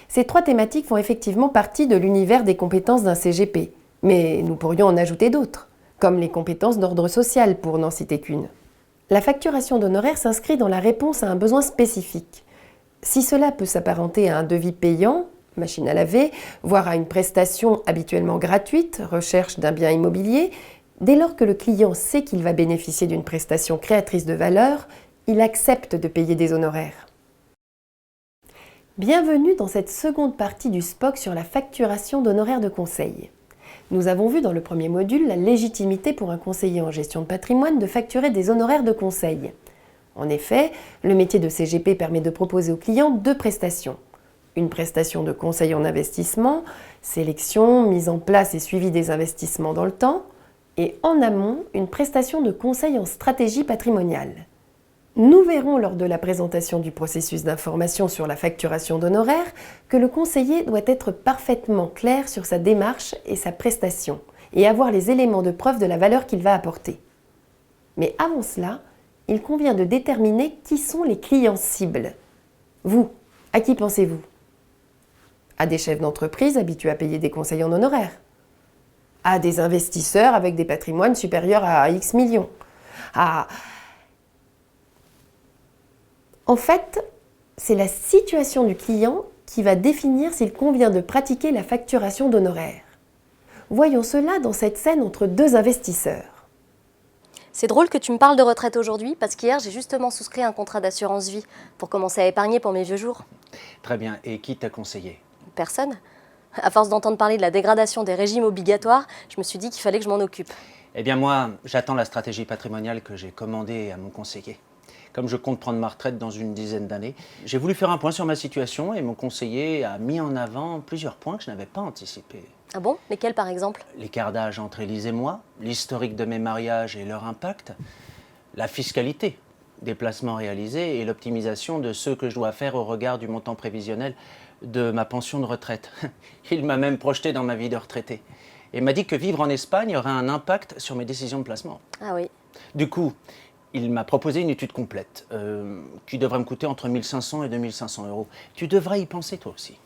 Ces 3 thématiques font effectivement partie de l'univers des compétences d'un CGP, mais nous pourrions en ajouter d'autres, comme les compétences d'ordre social pour n'en citer qu'une. La facturation d'honoraires s'inscrit dans la réponse à un besoin spécifique. Si cela peut s'apparenter à un devis payant, machine à laver, voire à une prestation habituellement gratuite, recherche d'un bien immobilier, dès lors que le client sait qu'il va bénéficier d'une prestation créatrice de valeur, il accepte de payer des honoraires. Bienvenue dans cette seconde partie du SPOC sur la facturation d'honoraires de conseil. Nous avons vu dans le premier module la légitimité pour un conseiller en gestion de patrimoine de facturer des honoraires de conseil. En effet, le métier de CGP permet de proposer aux clients 2 prestations. Une prestation de conseil en investissement, sélection, mise en place et suivi des investissements dans le temps, et en amont, une prestation de conseil en stratégie patrimoniale. Nous verrons lors de la présentation du processus d'information sur la facturation d'honoraires que le conseiller doit être parfaitement clair sur sa démarche et sa prestation et avoir les éléments de preuve de la valeur qu'il va apporter. Mais avant cela, il convient de déterminer qui sont les clients cibles. Vous, à qui pensez-vous? À des chefs d'entreprise habitués à payer des conseils en honoraires? À des investisseurs avec des patrimoines supérieurs à X millions? En fait, c'est la situation du client qui va définir s'il convient de pratiquer la facturation d'honoraires. Voyons cela dans cette scène entre 2 investisseurs. C'est drôle que tu me parles de retraite aujourd'hui, parce qu'hier, j'ai justement souscrit un contrat d'assurance vie pour commencer à épargner pour mes vieux jours. Très bien. Et qui t'a conseillé? Personne. À force d'entendre parler de la dégradation des régimes obligatoires, je me suis dit qu'il fallait que je m'en occupe. Eh bien moi, j'attends la stratégie patrimoniale que j'ai commandée à mon conseiller. Comme je compte prendre ma retraite dans une dizaine d'années, j'ai voulu faire un point sur ma situation et mon conseiller a mis en avant plusieurs points que je n'avais pas anticipés. Ah bon? Lesquels par exemple? L'écart d'âge entre Élise et moi, l'historique de mes mariages et leur impact, la fiscalité des placements réalisés et l'optimisation de ceux que je dois faire au regard du montant prévisionnel de ma pension de retraite. Il m'a même projeté dans ma vie de retraité et m'a dit que vivre en Espagne aurait un impact sur mes décisions de placement. Ah oui. Du coup, il m'a proposé une étude complète qui devrait me coûter entre 1 500 et 2 500 euros. Tu devrais y penser toi aussi.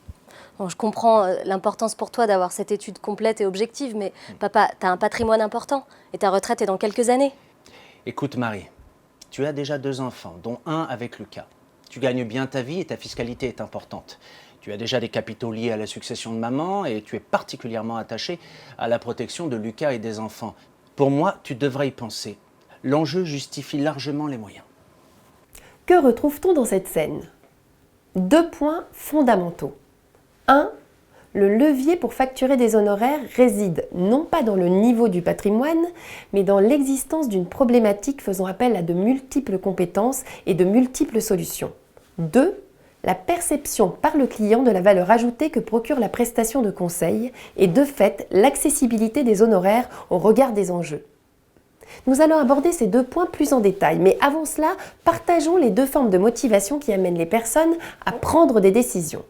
Bon, je comprends l'importance pour toi d'avoir cette étude complète et objective, mais papa, t'as un patrimoine important et ta retraite est dans quelques années. Écoute Marie, tu as déjà 2 enfants, dont un avec Lucas. Tu gagnes bien ta vie et ta fiscalité est importante. Tu as déjà des capitaux liés à la succession de maman et tu es particulièrement attaché à la protection de Lucas et des enfants. Pour moi, tu devrais y penser. L'enjeu justifie largement les moyens. Que retrouve-t-on dans cette scène? 2 points fondamentaux. 1. Le levier pour facturer des honoraires réside non pas dans le niveau du patrimoine, mais dans l'existence d'une problématique faisant appel à de multiples compétences et de multiples solutions. 2. La perception par le client de la valeur ajoutée que procure la prestation de conseil et de fait l'accessibilité des honoraires au regard des enjeux. Nous allons aborder ces 2 points plus en détail, mais avant cela, partageons les 2 formes de motivation qui amènent les personnes à prendre des décisions.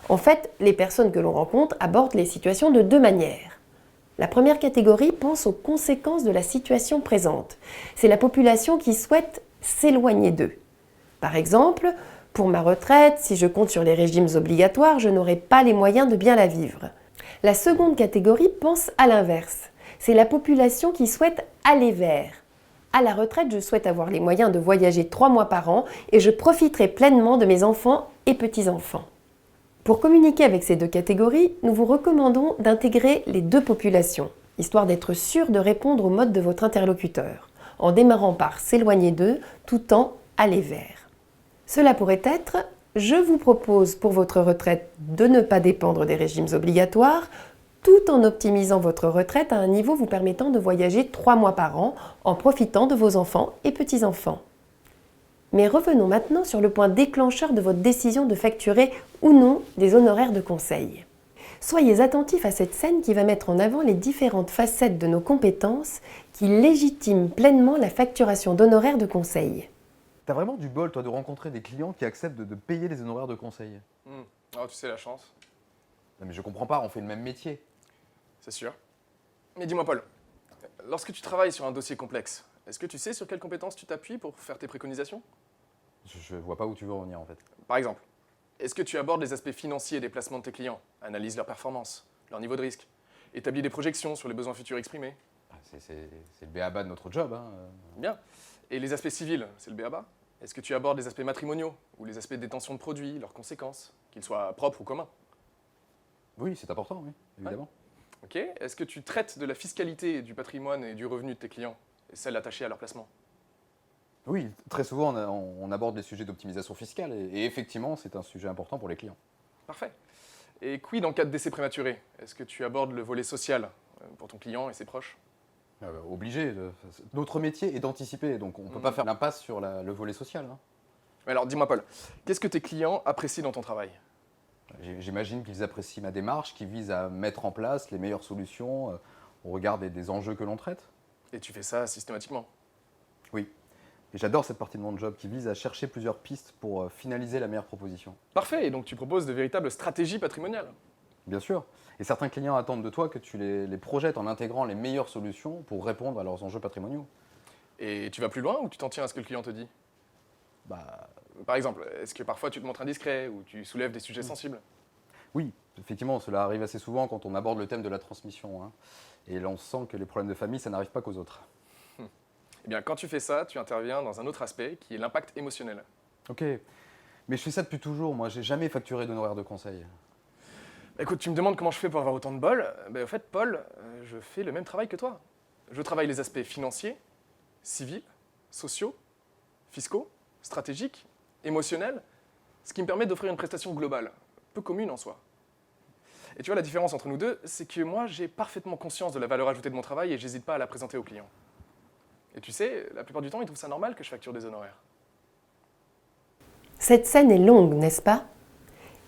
En fait, les personnes que l'on rencontre abordent les situations de 2 manières. La première catégorie pense aux conséquences de la situation présente. C'est la population qui souhaite s'éloigner d'eux. Par exemple, pour ma retraite, si je compte sur les régimes obligatoires, je n'aurai pas les moyens de bien la vivre. La seconde catégorie pense à l'inverse. C'est la population qui souhaite aller vers. À la retraite, je souhaite avoir les moyens de voyager 3 mois par an et je profiterai pleinement de mes enfants et petits-enfants. Pour communiquer avec ces 2 catégories, nous vous recommandons d'intégrer les 2 populations, histoire d'être sûr de répondre au mode de votre interlocuteur, en démarrant par s'éloigner d'eux tout en aller vers. Cela pourrait être « Je vous propose pour votre retraite de ne pas dépendre des régimes obligatoires », tout en optimisant votre retraite à un niveau vous permettant de voyager 3 mois par an en profitant de vos enfants et petits-enfants. Mais revenons maintenant sur le point déclencheur de votre décision de facturer ou non des honoraires de conseil. Soyez attentifs à cette scène qui va mettre en avant les différentes facettes de nos compétences qui légitiment pleinement la facturation d'honoraires de conseil. T'as vraiment du bol, toi, de rencontrer des clients qui acceptent de payer les honoraires de conseil. Oh, tu sais la chance, Non mais je comprends pas, on fait le même métier. c'est sûr. Mais dis-moi Paul, lorsque tu travailles sur un dossier complexe, est-ce que tu sais sur quelles compétences tu t'appuies pour faire tes préconisations? Je vois pas où tu veux en venir en fait. Par exemple, Est-ce que tu abordes les aspects financiers des placements de tes clients? Analyse leur performance, leur niveau de risque. Établis des projections sur les besoins futurs exprimés. C'est le b.a.-ba de notre job. Hein. Bien. Et les aspects civils, c'est le b.a.-ba? Est-ce que tu abordes les aspects matrimoniaux ou les aspects de détention de produits, leurs conséquences, qu'ils soient propres ou communs? Oui, c'est important, oui, évidemment. Ok. Est-ce que tu traites de la fiscalité du patrimoine et du revenu de tes clients, et celle attachée à leur placement? Oui, très souvent, on aborde les sujets d'optimisation fiscale et effectivement, c'est un sujet important pour les clients. Parfait. Et quid en cas de décès prématuré? Est-ce que tu abordes le volet social pour ton client et ses proches? Obligé. Notre métier est d'anticiper, donc on ne peut pas faire l'impasse sur le volet social. Hein. Alors dis-moi Paul, qu'est-ce que tes clients apprécient dans ton travail? J'imagine qu'ils apprécient ma démarche qui vise à mettre en place les meilleures solutions au regard des enjeux que l'on traite. Et tu fais ça systématiquement? Oui. Et j'adore cette partie de mon job qui vise à chercher plusieurs pistes pour finaliser la meilleure proposition. Parfait, et donc tu proposes de véritables stratégies patrimoniales? Bien sûr. Et certains clients attendent de toi que tu les projettes en intégrant les meilleures solutions pour répondre à leurs enjeux patrimoniaux. Et tu vas plus loin ou tu t'en tiens à ce que le client te dit? Par exemple, est-ce que parfois tu te montres indiscret ou tu soulèves des sujets sensibles? Oui, effectivement, cela arrive assez souvent quand on aborde le thème de la transmission. Hein. Et là, on sent que les problèmes de famille, ça n'arrive pas qu'aux autres. Eh bien, quand tu fais ça, tu interviens dans un autre aspect qui est l'impact émotionnel. Ok, mais je fais ça depuis toujours. Moi, j'ai jamais facturé d'honoraires de conseil. Écoute, tu me demandes comment je fais pour avoir autant de bol. Au fait, Paul, je fais le même travail que toi. Je travaille les aspects financiers, civils, sociaux, fiscaux, stratégiques, émotionnels, ce qui me permet d'offrir une prestation globale, peu commune en soi. Et tu vois, la différence entre nous deux, c'est que moi, j'ai parfaitement conscience de la valeur ajoutée de mon travail et j'hésite pas à la présenter aux clients. Et tu sais, la plupart du temps, ils trouvent ça normal que je facture des honoraires. Cette scène est longue, n'est-ce pas?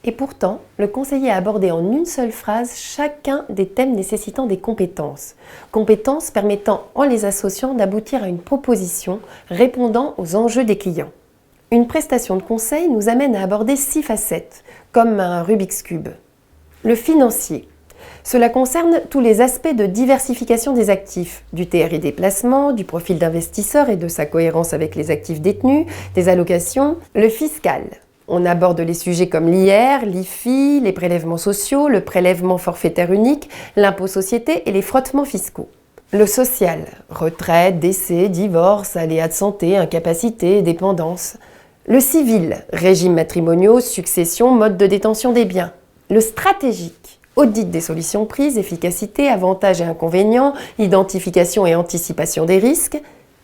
Et pourtant, le conseiller a abordé en une seule phrase chacun des thèmes nécessitant des compétences. Compétences permettant, en les associant, d'aboutir à une proposition répondant aux enjeux des clients. Une prestation de conseil nous amène à aborder 6 facettes, comme un Rubik's Cube. Le financier. Cela concerne tous les aspects de diversification des actifs, du TRI des placements, du profil d'investisseur et de sa cohérence avec les actifs détenus, des allocations. Le fiscal. On aborde les sujets comme l'IR, l'IFI, les prélèvements sociaux, le prélèvement forfaitaire unique, l'impôt société et les frottements fiscaux. Le social. Retraite, décès, divorce, aléas de santé, incapacité, dépendance. Le civil. Régimes matrimoniaux, succession, mode de détention des biens. Le stratégique. Audit des solutions prises, efficacité, avantages et inconvénients, identification et anticipation des risques.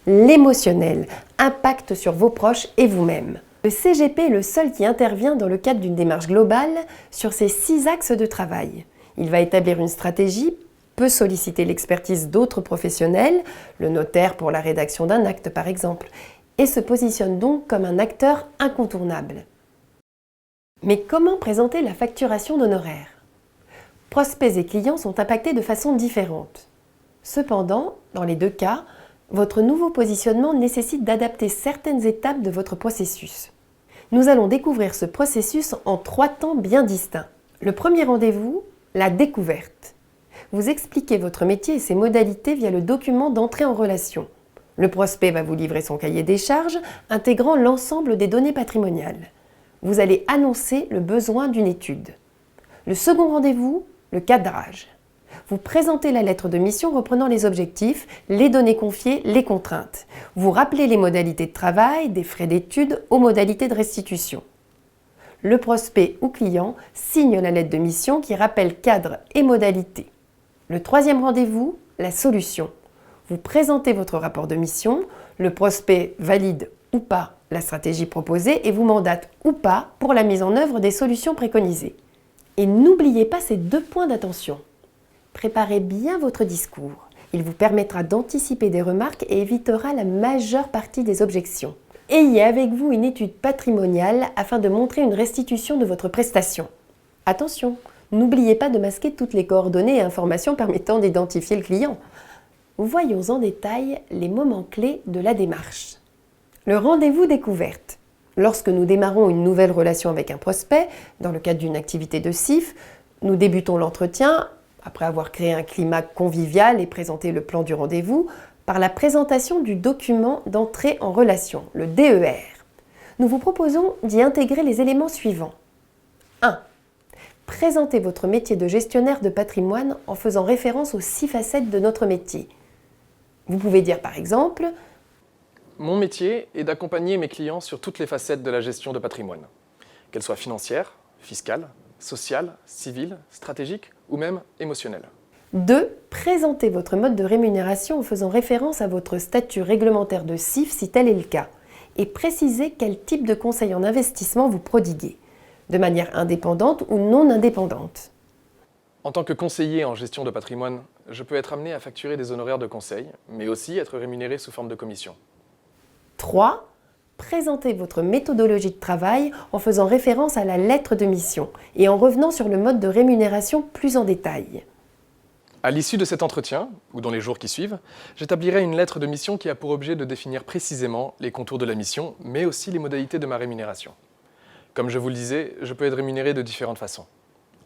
L'émotionnel, impact sur vos proches et vous-même. Le CGP est le seul qui intervient dans le cadre d'une démarche globale sur ces 6 axes de travail. Il va établir une stratégie, peut solliciter l'expertise d'autres professionnels, le notaire pour la rédaction d'un acte par exemple, et se positionne donc comme un acteur incontournable. Mais comment présenter la facturation d'honoraires ? Prospects et clients sont impactés de façon différente. Cependant, dans les 2 cas, votre nouveau positionnement nécessite d'adapter certaines étapes de votre processus. Nous allons découvrir ce processus en 3 temps bien distincts. Le premier rendez-vous, la découverte. Vous expliquez votre métier et ses modalités via le document d'entrée en relation. Le prospect va vous livrer son cahier des charges, intégrant l'ensemble des données patrimoniales. Vous allez annoncer le besoin d'une étude. Le second rendez-vous, le cadrage. Vous présentez la lettre de mission reprenant les objectifs, les données confiées, les contraintes. Vous rappelez les modalités de travail, des frais d'études aux modalités de restitution. Le prospect ou client signe la lettre de mission qui rappelle cadre et modalités. Le troisième rendez-vous, la solution. Vous présentez votre rapport de mission, le prospect valide ou pas la stratégie proposée et vous mandate ou pas pour la mise en œuvre des solutions préconisées. Et n'oubliez pas ces 2 points d'attention. Préparez bien votre discours. Il vous permettra d'anticiper des remarques et évitera la majeure partie des objections. Ayez avec vous une étude patrimoniale afin de montrer une restitution de votre prestation. Attention, n'oubliez pas de masquer toutes les coordonnées et informations permettant d'identifier le client. Voyons en détail les moments clés de la démarche. Le rendez-vous découverte. Lorsque nous démarrons une nouvelle relation avec un prospect, dans le cadre d'une activité de CIF, nous débutons l'entretien, après avoir créé un climat convivial et présenté le plan du rendez-vous, par la présentation du document d'entrée en relation, le DER. Nous vous proposons d'y intégrer les éléments suivants. présentez votre métier de gestionnaire de patrimoine en faisant référence aux 6 facettes de notre métier. Vous pouvez dire par exemple: Mon métier est d'accompagner mes clients sur toutes les facettes de la gestion de patrimoine, qu'elles soient financières, fiscales, sociales, civiles, stratégiques ou même émotionnelles. 2. Présentez votre mode de rémunération en faisant référence à votre statut réglementaire de CIF si tel est le cas, et précisez quel type de conseil en investissement vous prodiguez, de manière indépendante ou non indépendante. En tant que conseiller en gestion de patrimoine, je peux être amené à facturer des honoraires de conseil, mais aussi être rémunéré sous forme de commission. 3. Présentez votre méthodologie de travail en faisant référence à la lettre de mission et en revenant sur le mode de rémunération plus en détail. À l'issue de cet entretien, ou dans les jours qui suivent, j'établirai une lettre de mission qui a pour objet de définir précisément les contours de la mission, mais aussi les modalités de ma rémunération. Comme je vous le disais, je peux être rémunéré de différentes façons.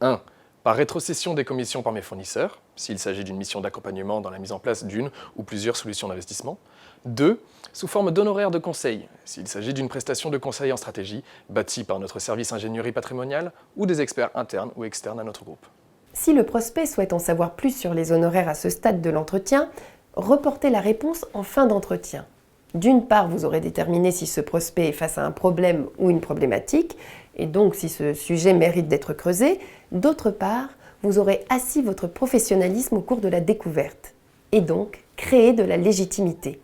1. Par rétrocession des commissions par mes fournisseurs, s'il s'agit d'une mission d'accompagnement dans la mise en place d'une ou plusieurs solutions d'investissement. 2. Sous forme d'honoraires de conseil, s'il s'agit d'une prestation de conseil en stratégie bâtie par notre service ingénierie patrimoniale ou des experts internes ou externes à notre groupe. Si le prospect souhaite en savoir plus sur les honoraires à ce stade de l'entretien, reportez la réponse en fin d'entretien. D'une part, vous aurez déterminé si ce prospect est face à un problème ou une problématique, et donc si ce sujet mérite d'être creusé. D'autre part, vous aurez assis votre professionnalisme au cours de la découverte, et donc créé de la légitimité.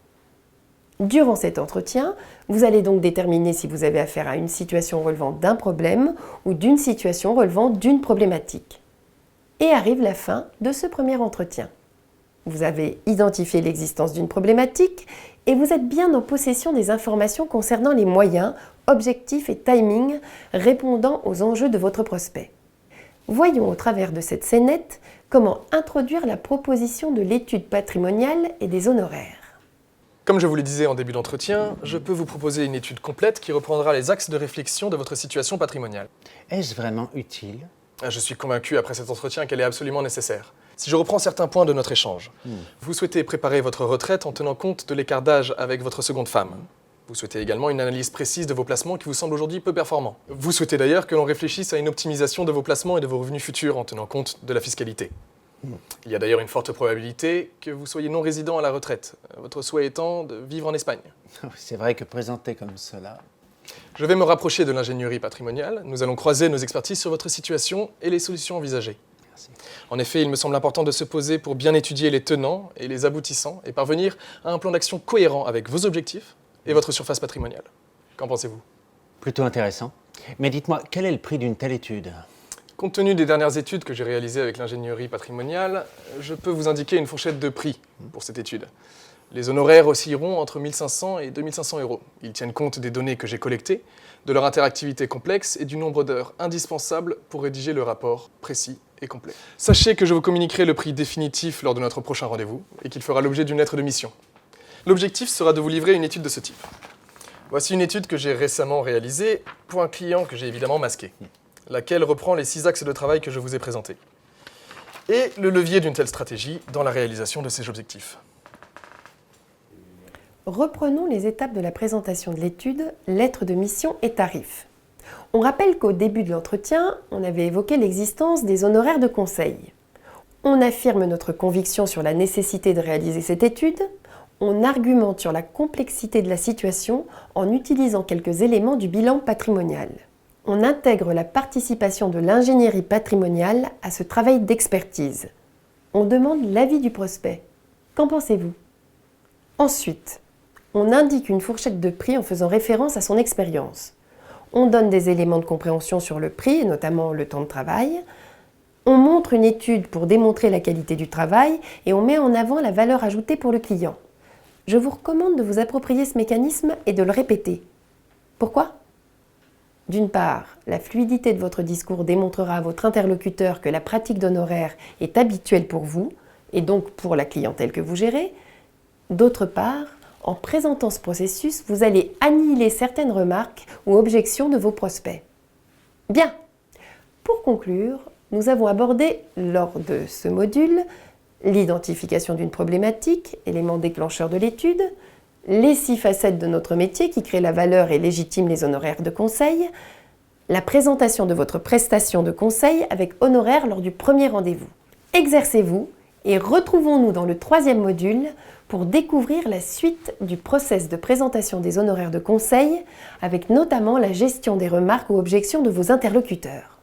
Durant cet entretien, vous allez donc déterminer si vous avez affaire à une situation relevant d'un problème ou d'une situation relevant d'une problématique. Et arrive la fin de ce premier entretien. Vous avez identifié l'existence d'une problématique et vous êtes bien en possession des informations concernant les moyens, objectifs et timing répondant aux enjeux de votre prospect. Voyons au travers de cette scénette comment introduire la proposition de l'étude patrimoniale et des honoraires. Comme je vous le disais en début d'entretien, je peux vous proposer une étude complète qui reprendra les axes de réflexion de votre situation patrimoniale. Est-ce vraiment utile? Je suis convaincu après cet entretien qu'elle est absolument nécessaire. Si je reprends certains points de notre échange, vous souhaitez préparer votre retraite en tenant compte de l'écart d'âge avec votre seconde femme. Vous souhaitez également une analyse précise de vos placements qui vous semblent aujourd'hui peu performants. Vous souhaitez d'ailleurs que l'on réfléchisse à une optimisation de vos placements et de vos revenus futurs en tenant compte de la fiscalité. Il y a d'ailleurs une forte probabilité que vous soyez non résident à la retraite, votre souhait étant de vivre en Espagne. C'est vrai que présenté comme cela... Je vais me rapprocher de l'ingénierie patrimoniale. Nous allons croiser nos expertises sur votre situation et les solutions envisagées. Merci. En effet, il me semble important de se poser pour bien étudier les tenants et les aboutissants et parvenir à un plan d'action cohérent avec vos objectifs et votre surface patrimoniale. Qu'en pensez-vous? Plutôt intéressant. Mais dites-moi, quel est le prix d'une telle étude? Compte tenu des dernières études que j'ai réalisées avec l'ingénierie patrimoniale, je peux vous indiquer une fourchette de prix pour cette étude. Les honoraires oscilleront entre 1 500 et 2 500 €. Ils tiennent compte des données que j'ai collectées, de leur interactivité complexe et du nombre d'heures indispensables pour rédiger le rapport précis et complet. Sachez que je vous communiquerai le prix définitif lors de notre prochain rendez-vous et qu'il fera l'objet d'une lettre de mission. L'objectif sera de vous livrer une étude de ce type. Voici une étude que j'ai récemment réalisée pour un client que j'ai évidemment masqué, laquelle reprend les 6 axes de travail que je vous ai présentés et le levier d'une telle stratégie dans la réalisation de ces objectifs. Reprenons les étapes de la présentation de l'étude, lettre de mission et tarifs. On rappelle qu'au début de l'entretien, on avait évoqué l'existence des honoraires de conseil. On affirme notre conviction sur la nécessité de réaliser cette étude. On argumente sur la complexité de la situation en utilisant quelques éléments du bilan patrimonial. On intègre la participation de l'ingénierie patrimoniale à ce travail d'expertise. On demande l'avis du prospect. Qu'en pensez-vous? Ensuite, on indique une fourchette de prix en faisant référence à son expérience. On donne des éléments de compréhension sur le prix, et notamment le temps de travail. On montre une étude pour démontrer la qualité du travail et on met en avant la valeur ajoutée pour le client. Je vous recommande de vous approprier ce mécanisme et de le répéter. Pourquoi? D'une part, la fluidité de votre discours démontrera à votre interlocuteur que la pratique d'honoraires est habituelle pour vous et donc pour la clientèle que vous gérez. D'autre part, en présentant ce processus, vous allez annihiler certaines remarques ou objections de vos prospects. Bien, pour conclure, nous avons abordé lors de ce module l'identification d'une problématique, élément déclencheur de l'étude, les 6 facettes de notre métier qui créent la valeur et légitiment les honoraires de conseil, la présentation de votre prestation de conseil avec honoraires lors du premier rendez-vous. Exercez-vous et retrouvons-nous dans le 3e module pour découvrir la suite du process de présentation des honoraires de conseil avec notamment la gestion des remarques ou objections de vos interlocuteurs.